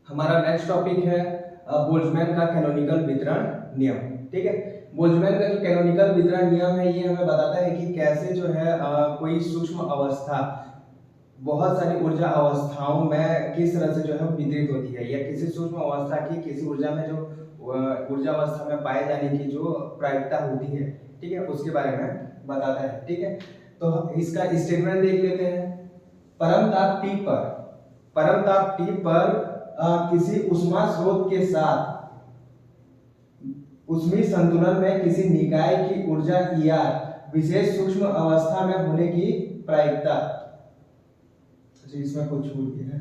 हमारा next topic है Boltzmann का कैनोनिकल वितरण नियम। ठीक है, बोल्ट्जमैन का जो कैनोनिकल वितरण नियम है ये हमें बताता है कि कैसे जो है कोई सूक्ष्म अवस्था बहुत सारी ऊर्जा अवस्थाओं में किस तरह से जो है वितरित होती है, या किसी सूक्ष्म अवस्था की किसी ऊर्जा में जो ऊर्जा अवस्था में पाए जाने की जो प्रायिकता होती है, ठीक है, उसके बारे में बताता है। ठीक है, तो इसका स्टेटमेंट देख लेते हैं। परम ताप T पर किसी ऊष्मा स्रोत के साथ ऊष्मीय संतुलन में किसी निकाय की ऊर्जा ER विशेष सूक्ष्म अवस्था में होने की प्रायिकता। इसमें कुछ छूट गया है।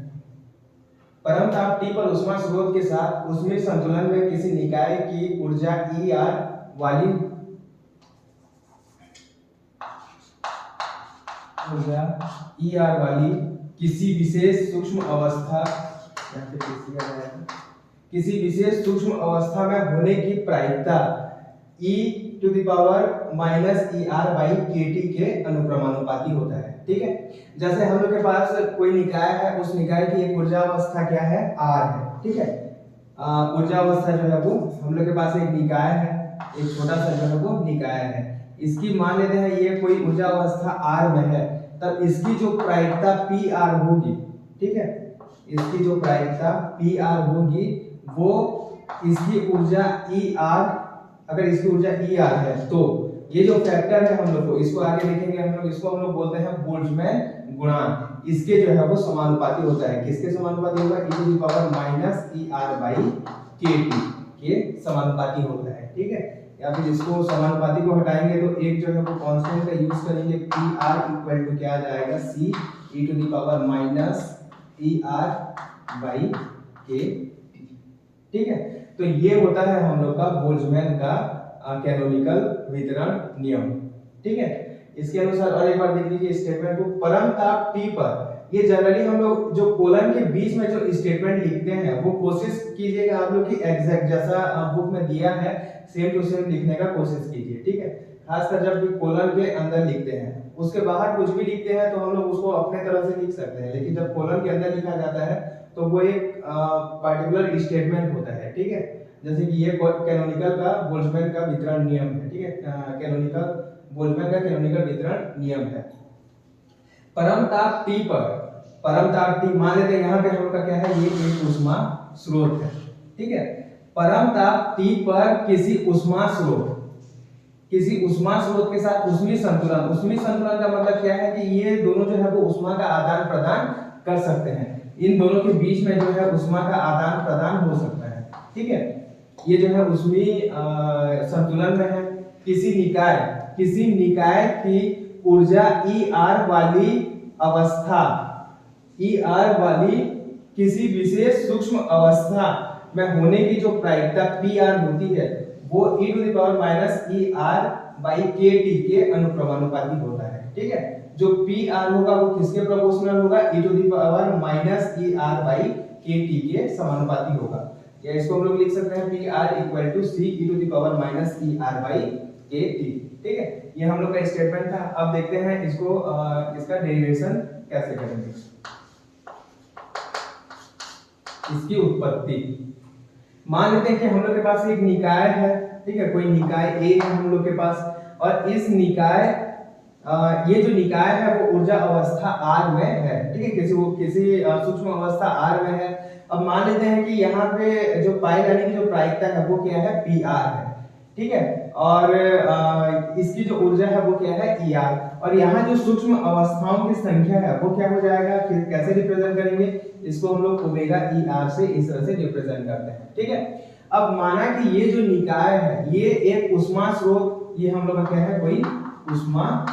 परम ताप T पर ऊष्मा स्रोत के साथ ऊष्मीय संतुलन में किसी निकाय की ऊर्जा ER वाली किसी विशेष सूक्ष्म अवस्था में होने की प्रायिकता e⁻⁻⁰ के अनुक्रमानुपाती होता है। ठीक है, जैसे हम लोग के पास कोई निकाय है, उस निकाय की एक ऊर्जा अवस्था क्या है, R है। ठीक है, ऊर्जा अवस्था जो है वो हम लोग के पास एक निकाय है, एक छोटा सा जो है वो निकाय है। इसकी मान लेते हैं ये कोई ऊर्जा अवस्था R में है, तब इसकी जो प्रायिकता PR होगी, ठीक है, इसकी जो प्रायिकता PR होगी वो इसकी ऊर्जा ER, अगर इसकी ऊर्जा ER है तो ये जो फैक्टर है हम लोग को इसको आगे देखेंगे हम लोग, इसको हम लोग बोलते हैं बोल्ट्जमैन गुणांक। इसके जो है वो समानुपाती होता है। किसके समानुपाती होगा, e⁻⁻⁰ के समानुपाती होता है। ठीक है, या फिर इसको समानुपाती को हटाएंगे तो एक जो है वो कांस्टेंट का यूज करेंगे, PR इक्वल टू क्या आ जाएगा, C e⁻⁻⁰ ठीक है, तो ये होता है हम लोग का बोल्ट्जमैन का कैनोनिकल वितरण नियम। ठीक है, इसके अनुसार और एक बार देख लीजिए स्टेटमेंट को। परम ताप T पर, ये जनरली हम लोग जो कोलन के बीच में जो स्टेटमेंट लिखते हैं वो कोशिश कीजिएगा आप लोग की एग्जैक्ट जैसा बुक में दिया है सेम टू सेम लिखने का कोशिश कीजिए। ठीक है, खासकर जब भी कोलन के अंदर लिखते हैं, उसके बाहर कुछ भी लिखते हैं तो हम लोग उसको अपने तरह से लिख सकते हैं, लेकिन जब कोलन के अंदर लिखा जाता है तो वो एक पार्टिकुलर स्टेटमेंट होता है। ठीक है, जैसे कि ये कैनोनिकल का बोल्ट्जमैन का वितरण नियम है। ठीक है, बोल्ट्जमैन का कैनोनिकल वितरण नियम है। परम ताप T मान लेते हैं यहाँ पे हम लोग का क्या है, ये एक ऊष्मा स्रोत है। ठीक है, परम ताप T पर किसी ऊष्मा स्रोत के साथ ऊष्मीय संतुलन का मतलब क्या है कि ये दोनों जो है वो ऊष्मा का आदान प्रदान कर सकते हैं। इन दोनों के बीच में जो है ऊष्मा का आदान प्रदान हो सकता है। ठीक है, ये जो है ऊष्मीय संतुलन में है। किसी निकाय की ऊर्जा ER वाली किसी विशेष सूक्ष्म अवस्था में होने की जो प्रायिकता PR होती है वो e⁻⁻⁰ के अनुक्रमानुपाती होता है। ठीक है, जो PR होगा वो किसके प्रोपोर्शनल होगा, e⁻⁻⁰ के समानुपाती होगा। या इसको हम लोग लिख सकते हैं PR = C e⁻⁻⁰ ठीक है, ये हम लोग का स्टेटमेंट था। अब देखते हैं इसको इसका डेरिवेशन कैसे करेंगे, इसकी उत्पत्ति। मान लेते हैं कि हम लोग के पास एक निकाय है। ठीक है, कोई निकाय A है हम लोग के पास, और इस ये जो निकाय है वो ऊर्जा अवस्था R में है। ठीक है, किसी सूक्ष्म अवस्था R में है। अब मान लेते हैं कि यहाँ पे जो पाई जाने की जो प्रायिकता है वो क्या है, PR है। ठीक है, और इसकी जो ऊर्जा है वो क्या है, ER, और यहाँ जो सूक्ष्म अवस्थाओं की संख्या है वो क्या हो जाएगा, कैसे रिप्रेजेंट करेंगे, इसको हम लोग ω∗ER से इस तरह से रिप्रेजेंट करते हैं। ठीक है, अब माना कि ये जो निकाय है ये एक ऊष्मा स्रोत, ये हम लोग का क्या है, कोई ऊष्मा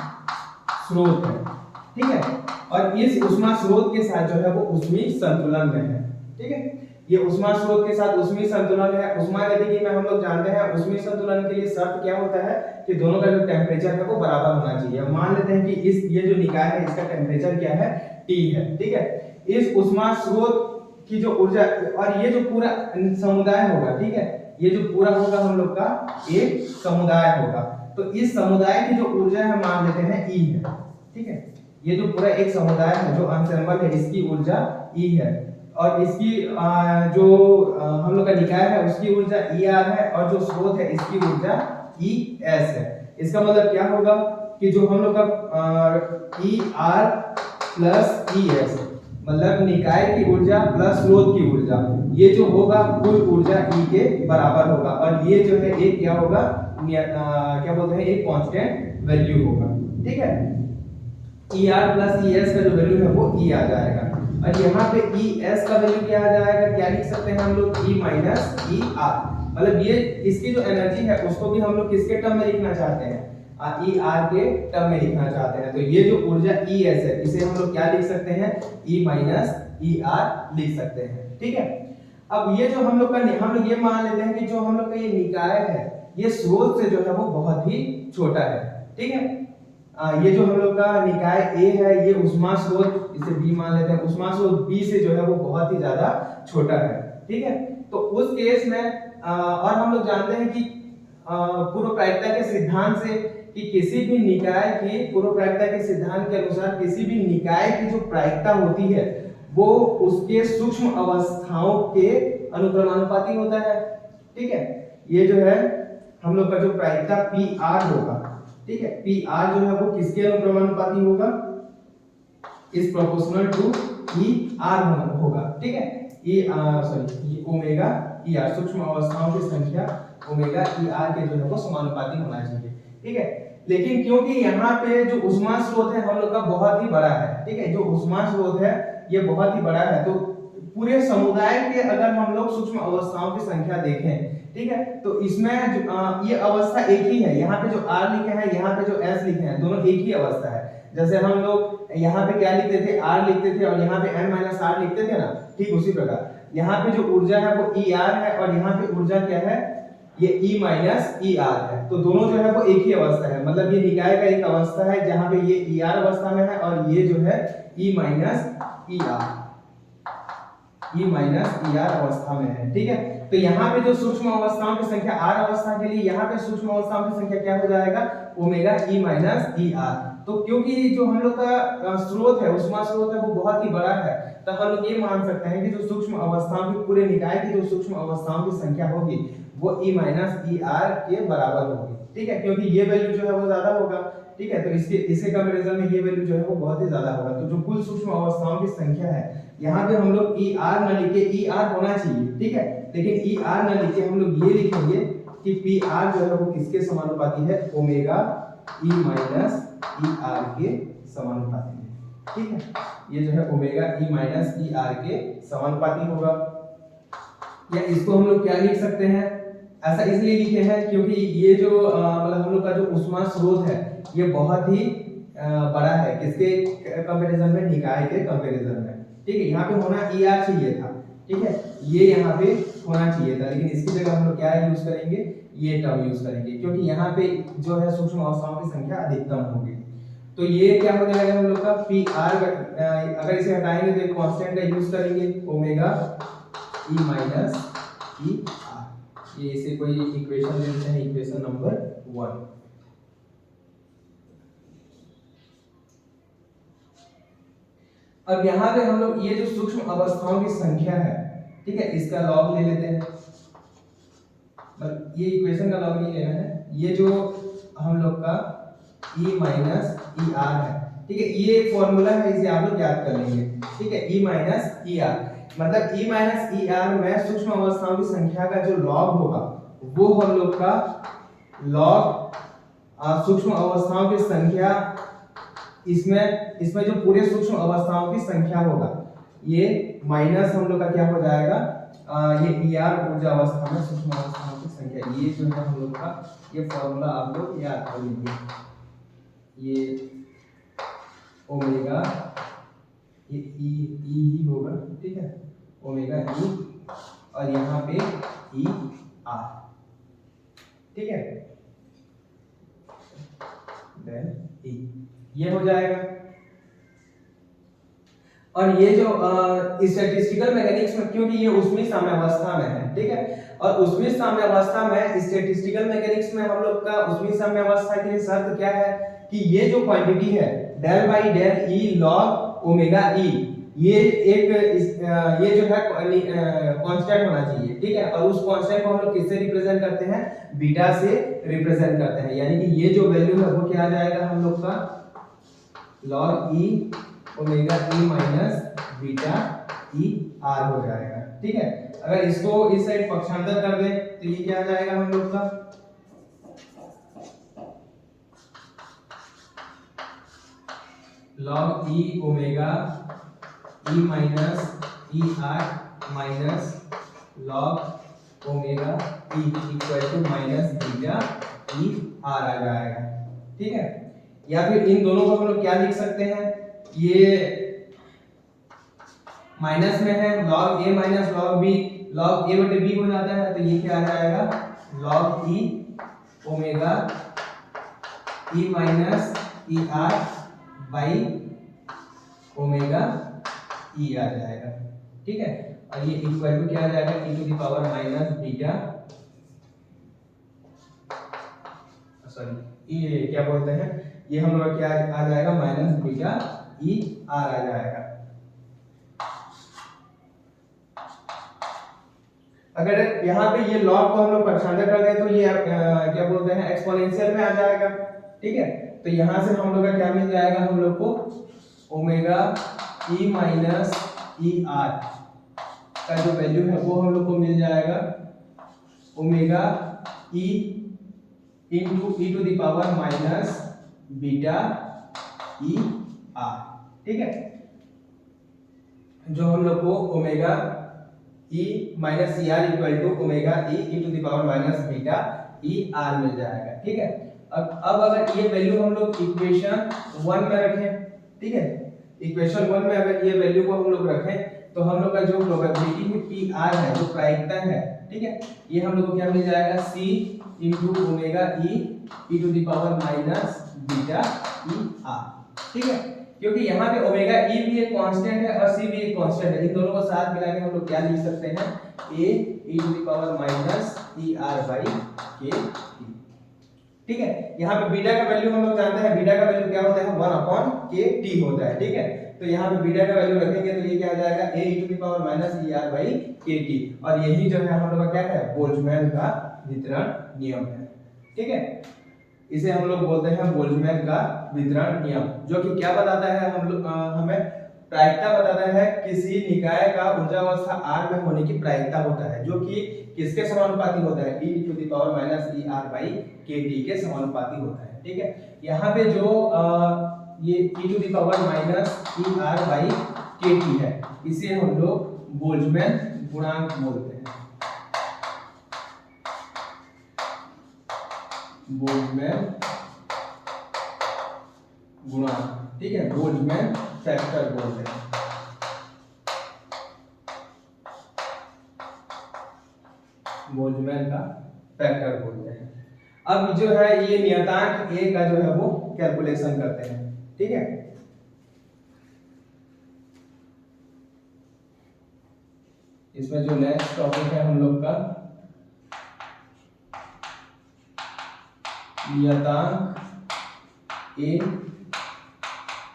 स्रोत है। ठीक है, और इस ऊष्मा स्रोत के साथ जो है वो ऊष्मीय संतुलन में है। ठीक है, ये ऊष्मा स्रोत के साथ ऊष्मीय संतुलन है। ऊष्मागतिकी में हम लोग जानते हैं ऊष्मीय संतुलन के लिए शर्त क्या होता है कि दोनों का जो टेम्परेचर है वो बराबर होना चाहिए। मान लेते हैं कि ये जो निकाय है इसका टेम्परेचर क्या है, T है। ठीक है, इस ऊष्मा स्रोत की जो ऊर्जा, और ये जो पूरा समुदाय होगा, ठीक है, ये जो पूरा होगा हम लोग का एक समुदाय होगा, तो इस समुदाय की जो ऊर्जा है मान लेते हैं E है। ठीक है, ये जो पूरा एक समुदाय है जो एंसेंबल है इसकी ऊर्जा E है, और इसकी जो हम लोग का निकाय है उसकी ऊर्जा ER है और जो स्रोत है इसकी ऊर्जा ES है। इसका मतलब क्या होगा कि जो हम लोग का ER प्लस ES मतलब निकाय की ऊर्जा प्लस स्रोत की ऊर्जा, ये जो होगा कुल ऊर्जा E के बराबर होगा और ये जो है एक क्या होगा, क्या बोलते हैं, एक कांस्टेंट वैल्यू होगा। ठीक है, ER प्लस ES का जो वैल्यू है वो E आ जाएगा और यहाँ पे ES का वैल्यू क्या आ जाएगा, क्या लिख सकते हैं हम लोग, E माइनस ER। मतलब ये इसकी जो एनर्जी है उसको भी हम लोग किसके टर्म में लिखना चाहते हैं, ER के टर्म में लिखना चाहते हैं। तो ये जो ऊर्जा ES है इसे हम लोग क्या लिख सकते हैं, E माइनस ER लिख सकते हैं। ठीक है, अब ये जो हम लोग ये मान लेते हैं कि जो हम लोग का ये निकाय है ये स्रोत से जो है वो बहुत ही छोटा है। ठीक है, ये जो हम लोग का निकाय A है ये उष्मा स्रोत, इसे B मान लेते हैं, उष्मा स्रोत B से जो है वो बहुत ही ज्यादा छोटा है। ठीक है, तो उस केस में और हम लोग जानते हैं कि पूर्व प्रायिकता के सिद्धांत से कि किसी भी निकाय की पूर्व प्रायिकता के सिद्धांत के अनुसार किसी भी निकाय की जो प्रायिकता होती है वो उसके सूक्ष्म अवस्थाओं के अनुक्रमानुपाती होता है। ठीक है, ये जो है हम लोग का जो प्रायिकता PR होगा, ठीक है, PR जो है वो किसके अनुक्रमानुपाती होगा, इज प्रोपोर्शनल टू ER होगा। ठीक है, ये ओमेगा ER सूक्ष्म अवस्थाओं की संख्या ओमेगा ER के जो है वो समानुपाती होना चाहिए। ठीक है, लेकिन क्योंकि यहाँ पे जो उष्मा स्रोत है हम लोग का बहुत ही बड़ा है, ठीक है, जो उष्मा स्रोत है ये बहुत ही बड़ा है, तो पूरे समुदाय के अगर हम लोग सूक्ष्म अवस्थाओं की संख्या देखें, ठीक है, तो इसमें ये अवस्था एक ही है, यहाँ पे जो R लिखे हैं यहाँ पे जो S लिखे हैं दोनों एक ही अवस्था है। जैसे हम लोग यहाँ पे क्या लिखते थे, R लिखते थे और यहाँ पे n-R लिखते थे ना, ठीक उसी प्रकार यहाँ पे जो ऊर्जा है वो ER है और यहाँ पे ऊर्जा क्या है, ये E माइनस ER है। तो दोनों जो है वो एक ही अवस्था है, मतलब ये निकाय का एक अवस्था है जहाँ पे ये ER अवस्था में है और ये जो है E माइनस ER अवस्था में है। ठीक है, तो यहाँ पे जो सूक्ष्म अवस्थाओं की संख्या R अवस्था के लिए, यहाँ पे सूक्ष्म अवस्थाओं की संख्या क्या हो जाएगा, ओमेगा E माइनस ER। तो क्योंकि जो हम लोग का स्रोत है उष्मा स्रोत है वो बहुत ही बड़ा है, तो हम लोग ये मान सकते हैं कि जो सूक्ष्म अवस्थाओं की पूरे निकाय की जो सूक्ष्म अवस्थाओं की संख्या होगी वो E माइनस ER के बराबर होगी। ठीक है, क्योंकि ये वैल्यू जो है वो ज्यादा होगा। ठीक है, तो इसे कंपैरिजन में ये वैल्यू जो है वो बहुत ही ज्यादा होगा। तो जो कुल सूक्ष्म अवस्थाओं की संख्या है यहाँ पे हम लोग ER न लिखे, ER होना चाहिए, ठीक है, लेकिन ER न लिखे हम लोग ये लिखेंगे कि PR जो है वो किसके समानुपाती है, ओमेगा E माइनस ER के समानुपाती है। ठीक है, ये जो है ओमेगा E माइनस ER के समानुपाती होगा। या इसको हम लोग क्या लिख सकते हैं, ऐसा इसलिए लिखे हैं क्योंकि ये जो मतलब हम लोग का जो उष्मा स्रोत है ये बहुत ही बड़ा है, किसके कंपैरिजन में, निकाय के कंपैरिजन में। ठीक है, यहाँ पे होना ER चाहिए था, ठीक है, ये यहाँ पे होना चाहिए था, लेकिन इसकी जगह हम लोग क्या यूज करेंगे, ये टर्म यूज करेंगे क्योंकि यहाँ पे जो है सूक्ष्म अवस्थाओं की संख्या अधिकतम होगी। तो ये क्या हो जाएगा हम लोग का PR, अगर इसे हटाएंगे तो एक कांस्टेंट का यूज करेंगे ओमेगा E माइनस ER। ये इसे कोई इक्वेशन ले लेते हैं, इक्वेशन नंबर 1। अब यहाँ पे हम लोग ये जो सूक्ष्म अवस्थाओं की संख्या है, ठीक है, इसका लॉग ले लेते हैं, ये इक्वेशन का लॉग नहीं लेना है, ये जो हम लोग का E माइनस ER है, ठीक है, ये एक फॉर्मूला है, इसे आप लोग याद कर लेंगे। ठीक है, E माइनस ER मतलब E माइनस ER में सूक्ष्म अवस्थाओं की संख्या का जो लॉग होगा वो हम लोग का लॉग सूक्ष्म अवस्थाओं की संख्या, इसमें जो पूरे सूक्ष्म अवस्थाओं की संख्या होगा ये माइनस हम लोग का क्या हो जाएगा, ये ER ऊर्जा अवस्था में सूक्ष्म अवस्थाओं की संख्या, ये जो है हम लोग का ये फॉर्मूला आप लोग याद कर लीजिए, ये ओमेगा ये E ही होगा, ठीक है, ओमेगा E और यहाँ पे ER, ठीक है, देन E, ये हो जाएगा। और ये जो स्टैटिस्टिकल मैकेनिक्स में, क्योंकि ये ऊष्मीय साम्यावस्था में है, ठीक है, और ऊष्मीय साम्यावस्था में स्टैटिस्टिकल मैकेनिक्स में हम लोग का ऊष्मीय साम्यावस्था के लिए शर्त क्या है कि ये जो क्वांटिटी है del by del E log omega E, ये ये जो है कांस्टेंट होना चाहिए, ठीक है। और उस कांस्टेंट को हम लोग किससे रिप्रेजेंट करते हैं, बीटा से रिप्रेजेंट करते हैं, यानी कि ये जो वैल्यू है वो क्या आ जाएगा हम लोग का log e omega e minus beta e r हो जाएगा, ठीक है। अगर इसको इस साइड पक्षांतर कर दें तो ये क्या आ जाएगा हम लोग का log e omega e minus e r minus log omega e equal to minus beta e r आ जाएगा, ठीक है। या फिर इन दोनों को हम लोग क्या लिख सकते हैं, ये माइनस में है log a minus log b, log a बटे b हो जाता है, तो ये क्या आ जाएगा log e omega e minus e r by omega e आ जाएगा, ठीक है। और ये इक्वल टू क्या आ जाएगा e to the power minus beta, sorry ये क्या बोलते हैं, ये हम लोग क्या आ जाएगा माइनस बीटा e r आ जाएगा। अगर यहाँ पे ये log को हम लोग पक्षांतर कर दें तो ये क्या बोलते हैं एक्सपोनेंशियल में आ जाएगा, ठीक है। तो यहाँ से हम लोग का क्या मिल जाएगा, हम लोग को omega e minus e r का जो वैल्यू है वो हम लोग को मिल जाएगा omega e into e to the power minus beta e r, ठीक है। जो हम लोग को omega e minus e r equal to omega e into the power minus beta e r मिल जाएगा, ठीक है। अब अगर ये वैल्यू हम लोग इक्वेशन 1 में रखें, ठीक है, इक्वेशन 1 में अगर ये वैल्यू को हम लोग रखें तो हम लोग का जो प्रोबेबिलिटी है पी आर है, जो प्रायिकता है, ठीक है, ये हम लोग को क्या मिल जाएगा C into omega E to the power minus beta E R, ठीक है। क्योंकि यहाँ पे ओमेगा ई भी एक कांस्टेंट है और सी भी एक कांस्टेंट है, इन दोनों को साथ मिला के हम लोग क्या लिख सकते हैं A E to the power minus E R by K, ठीक है। यहाँ पे बीटा का वैल्यू हम लोग जानते हैं, बीटा का वैल्यू क्या होता है 1 अपॉन के टी होता है, ठीक है। तो यहाँ पे बीटा का वैल्यू रखेंगे तो ये क्या आ जाएगा a e to the power minus E R by K T, और यही जो है हम लोग का क्या है बोल्ट्जमैन का वितरण नियम है, ठीक है। इसे हम लोग बोलते हैं बोल्ट्जमैन का वितरण नियम, जो कि क्या बताता है हम लोग हमें प्रायिकता बताता है किसी निकाय का ऊर्जा अवस्था r में होने की प्रायिकता होता है, जो कि किसके समानुपाती होता है e to the power minus E R by K T के समानुपाती होता है, ठीक है। यहाँ पे जो ये e to the power minus E R by K T है, इसे हम लोग बोल्ट्जमैन गुणांक बोलते हैं, बोल्ट्जमैन गुणांक, ठीक है, बोल्ट्जमैन फैक्टर बोलते हैं। बोल्ट्जमैन का फैक्टर बोलते हैं। अब जो है ये नियतांक a का जो है वो कैलकुलेशन करते हैं, ठीक है। इसमें जो नेक्स्ट टॉपिक है हम लोग का नियतांक a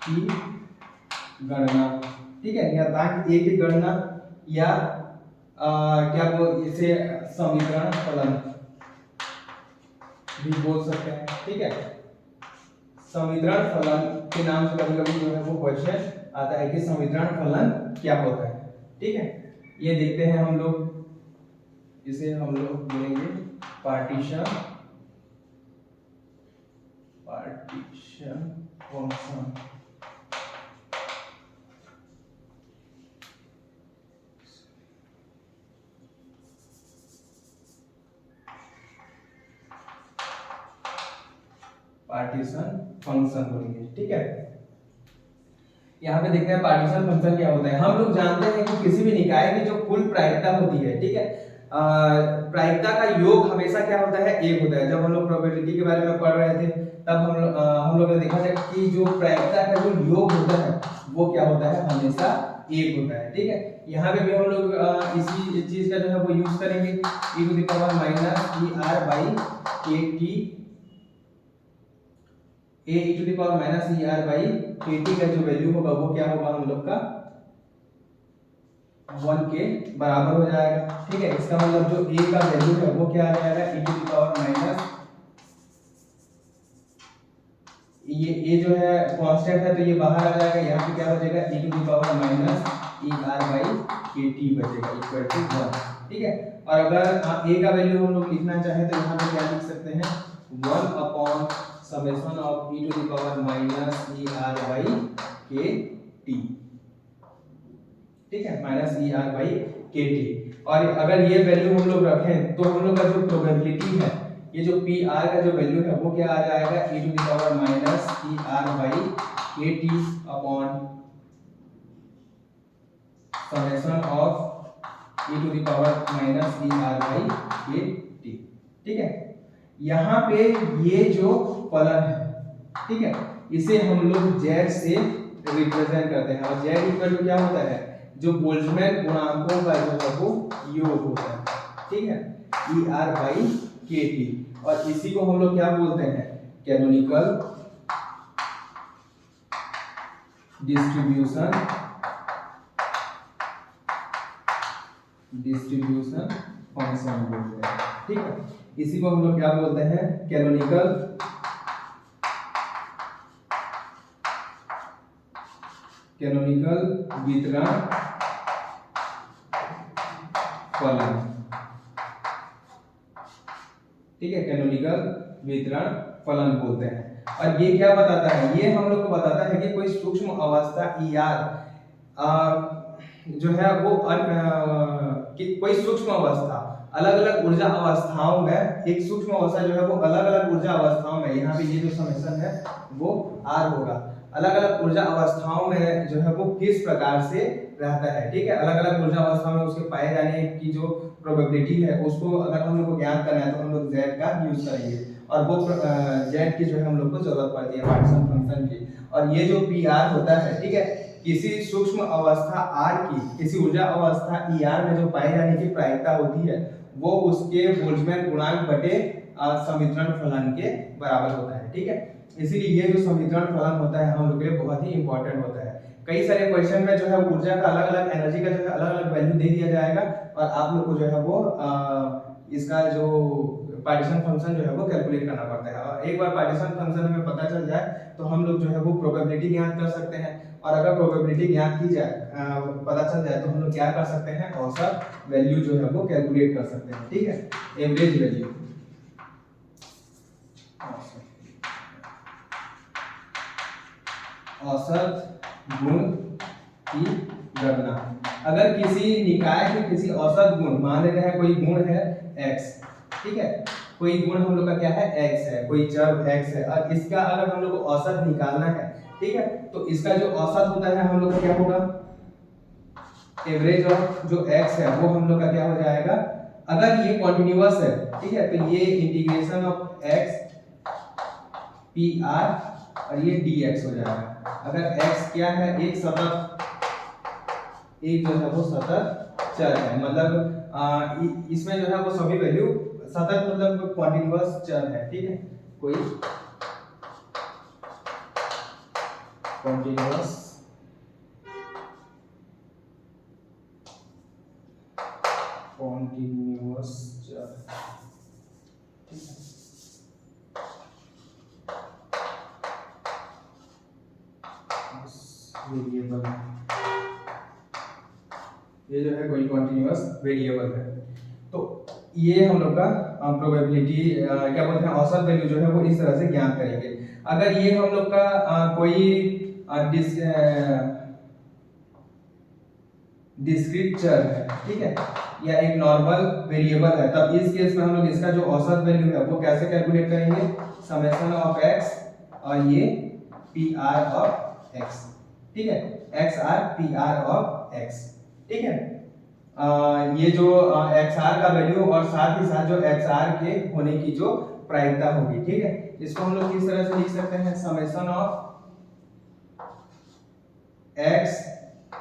की गणना, ठीक है। नियतांक a की गणना या क्या बोल इसे समीकरण फलन भी बोल सकते हैं, ठीक है। समीकरण फलन के नाम से कभी-कभी जो है वो क्वेश्चन आता है कि समीकरण फलन क्या होता है, ठीक है। ये देखते हैं हम लोग, इसे हम लोग बोलेंगे पार्टीशन फंक्शन, पार्टीशन फंक्शन बोलेंगे, ठीक है। यहाँ पे देखते हैं पार्टीशन फंक्शन क्या होता है। हम लोग जानते हैं कि किसी भी निकाय की जो कुल प्रायिकता होती है, ठीक है, प्रायिकता का योग हमेशा क्या होता है एक होता है। जब हम लोग प्रोबेबिलिटी के बारे में पढ़ रहे थे तब हम लोग ने देखा था कि जो प्रायिकता का जो योग होता है वो क्या होता है हमेशा एक होता है, ठीक है। यहाँ पे भी हम लोग इसी चीज का जो है वो यूज करेंगे e to the power minus E R by K T, a e to the power minus E R by K T का जो वैल्यू होगा वो क्या होगा हम लोग का 1 के बराबर हो जाएगा। ठीक है, इसका मतलब जो a का वैल्यू है वो क्या आ जाएगा, e to the power minus, ये a जो है कांस्टेंट है तो ये बाहर आ जाएगा, यहाँ पे क्या बचेगा, e to the power minus e r by kt बचेगा इक्वल टू 1। ठीक है, और अगर a का वैल्यू हम लोग लिखना चाहें तो यहाँ पे क्या लिख सकते हैं, 1 upon summation of e to the power minus e r by kt। ठीक है, minus E R by K T. और अगर ये वैल्यू हम लोग रखें तो हम लोग का जो प्रोबेबिलिटी है, ये जो पी आर का जो वैल्यू है वो क्या आ जाएगा, e to the power minus E R by K T upon summation of e to the power minus E R by K T. ठीक है, यहाँ पे ये जो फलन है, ठीक है, इसे हम लोग z से रिप्रेजेंट करते हैं, और z इक्वल टू क्या होता है, जो बोल्ट्जमैन गुणांकों का जो है वो योग होता है। ठीक है, ई आर बाई के टी, और इसी को हम लोग क्या बोलते हैं, कैनोनिकल डिस्ट्रीब्यूशन फंक्शन बोलते हैं। ठीक है, इसी को हम लोग क्या बोलते हैं, कैनोनिकल वितरण फलन। ठीक है, कैनोनिकल वितरण फलन बोलते हैं। और ये क्या बताता है, ये हम लोग को बताता है कि कोई सूक्ष्म अवस्था ई आर जो है वो कोई सूक्ष्म अवस्था अलग अलग ऊर्जा अवस्थाओं में, एक सूक्ष्म अवस्था जो है वो अलग अलग ऊर्जा अवस्थाओं में, यहाँ पे ये जो समेशन है वो आर होगा, अलग अलग ऊर्जा अवस्थाओं में जो है वो किस प्रकार से रहता है। ठीक है, अलग अलग ऊर्जा अवस्था में उसके पाए जाने की जो प्रोबेबिलिटी है उसको अगर हम लोग को ज्ञात करना है तो हम लोग z का यूज करेंगे, और वो z की जो है हम लोग को जरूरत पड़ती है पार्टीशन फंक्शन की। और ये जो पी आर होता है, ठीक है, किसी सूक्ष्म अवस्था r की किसी ऊर्जा अवस्था ई आर में जो पाए जाने की प्रायिकता होती है वो उसके बोल्ट्जमैन गुणांक बटे समीकरण फलन के बराबर होता है। ठीक है, इसीलिए ये जो समीकरण फलन होता है हम लोग के लिए बहुत ही इंपॉर्टेंट होता है। कई सारे क्वेश्चन में जो है ऊर्जा का अलग अलग, एनर्जी का जो है अलग अलग वैल्यू दे दिया जाएगा, और आप लोग को जो है वो इसका जो पार्टीशन फंक्शन जो है वो कैलकुलेट करना पड़ता है। और एक बार पार्टीशन फंक्शन हमें पता चल जाए तो हम लोग जो है वो प्रोबेबिलिटी ज्ञात कर सकते हैं, और अगर प्रोबेबिलिटी ज्ञात की जाए, पता चल जाए तो हम लोग क्या कर सकते हैं, औसत वैल्यू जो है वो कैलकुलेट कर सकते हैं। ठीक है, एवरेज वैल्यू, औसत गुण की गणना। अगर किसी निकाय के किसी औसत गुण, मान लेते हैं कोई गुण है x, ठीक है, कोई गुण हम लोग का क्या है x है, कोई चर x है, और इसका अगर हम लोग को औसत निकालना है, ठीक है, तो इसका जो औसत होता है हम लोग का क्या होगा, एवरेज ऑफ जो x है वो हम लोग का क्या हो जाएगा, अगर ये कॉन्टिन्यूअस है, ठीक है, तो ये integration of x P R और ये dx हो जाएगा। अगर x क्या है, एक सतत, एक जो है वो सतत चर है, मतलब इसमें जो है वो सभी वैल्यू सतत मतलब कॉन्टिन्यूअस चर है। ठीक है, कोई कॉन्टिन्यूअस चर, ठीक है, वेरिएबल, ये जो है कोई कॉन्टिन्यूअस वेरिएबल है। तो ये हम लोग का प्रोबेबिलिटी क्या बोलते हैं, औसत वैल्यू जो है वो इस तरह से ज्ञात करेंगे। अगर ये हम लोग का कोई डिस्क्रीट चर है, ठीक है, या एक नॉर्मल वेरिएबल है, तब इस केस में हम लोग इसका जो औसत वैल्यू है वो कैसे कैलकुलेट करेंगे, समेशन ऑफ x और ये पी आर ऑफ x, ठीक है, x R P R of x, ठीक है, ये जो एक्स आर का वैल्यू और साथ ही साथ जो एक्स आर के होने की जो प्रायिकता होगी। ठीक है, इसको हम लोग किस तरह से लिख सकते हैं, summation of x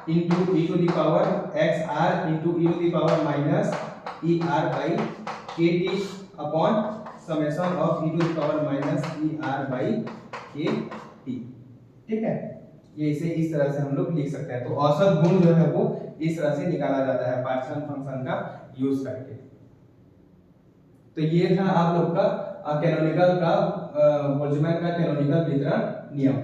into E to the power X R into E to the power minus E R by K T upon summation of E to the power minus E R by K T. ठीक है, ये इसे इस तरह से हम लोग लिख सकते हैं। तो औसत गुण जो है वो इस तरह से निकाला जाता है पार्टीशन फंक्शन का यूज करके। तो ये था आप लोग का कैनोनिकल का बोल्ट्जमैन का कैनोनिकल वितरण नियम।